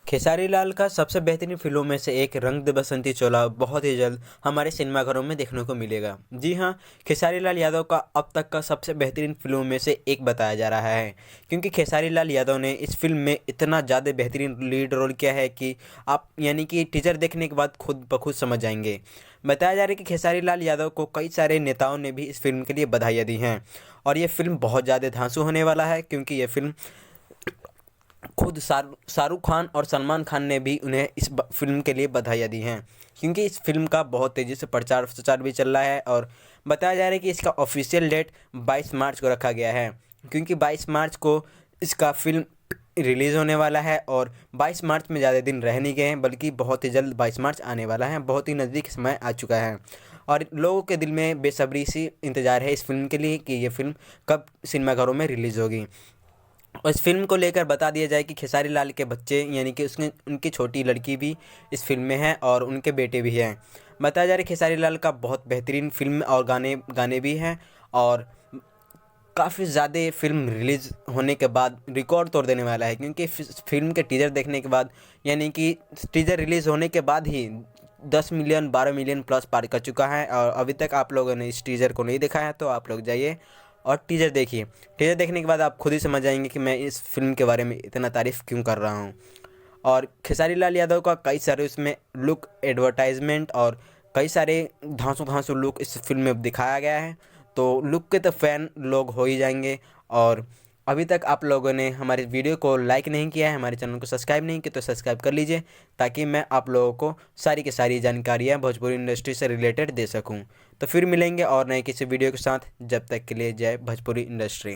खेसारी लाल का सबसे बेहतरीन फिल्मों में से एक रंग दे बसंती चोला बहुत ही जल्द हमारे सिनेमाघरों में देखने को मिलेगा। जी हाँ, खेसारी लाल यादव का अब तक का सबसे बेहतरीन फिल्मों में से एक बताया जा रहा है, क्योंकि खेसारी लाल यादव ने इस फिल्म में इतना ज़्यादा बेहतरीन लीड रोल किया है कि आप यानी कि टीजर देखने के बाद खुद ब खुद समझ जाएंगे। बताया जा रहा है कि खेसारी लाल यादव को कई सारे नेताओं ने भी इस फिल्म के लिए बधाइयाँ दी हैं और ये फिल्म बहुत ज़्यादा धांसू होने वाला है, क्योंकि ये फिल्म खुद शाहरुख खान और सलमान खान ने भी उन्हें इस फिल्म के लिए बधाइयाँ दी हैं, क्योंकि इस फिल्म का बहुत तेज़ी से प्रचार प्रसार भी चल रहा है। और बताया जा रहा है कि इसका ऑफिशियल डेट 22 मार्च को रखा गया है, क्योंकि 22 मार्च को इसका फिल्म रिलीज़ होने वाला है और 22 मार्च में ज़्यादा दिन रह नहीं गए हैं, बल्कि बहुत ही जल्द 22 मार्च आने वाला है। बहुत ही नज़दीक समय आ चुका है और लोगों के दिल में बेसब्री सी इंतज़ार है इस फिल्म के लिए कि ये फिल्म कब सिनेमाघरों में रिलीज़ होगी। और इस फिल्म को लेकर बता दिया जाए कि खेसारी लाल के बच्चे यानी कि उसने उनकी छोटी लड़की भी इस फिल्म में है और उनके बेटे भी हैं। बताया जा रहा है खेसारी लाल का बहुत बेहतरीन फिल्म और गाने गाने भी हैं और काफ़ी ज़्यादा फिल्म रिलीज़ होने के बाद रिकॉर्ड तोड़ देने वाला है, क्योंकि फिल्म के टीज़र देखने के बाद यानी कि टीज़र रिलीज़ होने के बाद ही 10 मिलियन 12 मिलियन प्लस पार कर चुका है। और अभी तक आप लोगों ने इस टीज़र को नहीं देखा है तो आप लोग जाइए और टीज़र देखिए। टीज़र देखने के बाद आप खुद ही समझ जाएंगे कि मैं इस फिल्म के बारे में इतना तारीफ़ क्यों कर रहा हूँ। और खेसारी लाल यादव का कई सारे उसमें लुक एडवर्टाइजमेंट और कई सारे धांसू धांसू लुक इस फिल्म में दिखाया गया है, तो लुक के तो फ़ैन लोग हो ही जाएंगे। और अभी तक आप लोगों ने हमारे वीडियो को लाइक नहीं किया है, हमारे चैनल को सब्सक्राइब नहीं किया तो सब्सक्राइब कर लीजिए, ताकि मैं आप लोगों को सारी की सारी जानकारियाँ भोजपुरी इंडस्ट्री से रिलेटेड दे सकूँ। तो फिर मिलेंगे और नए किसी वीडियो के साथ, जब तक के लिए जय भोजपुरी इंडस्ट्री।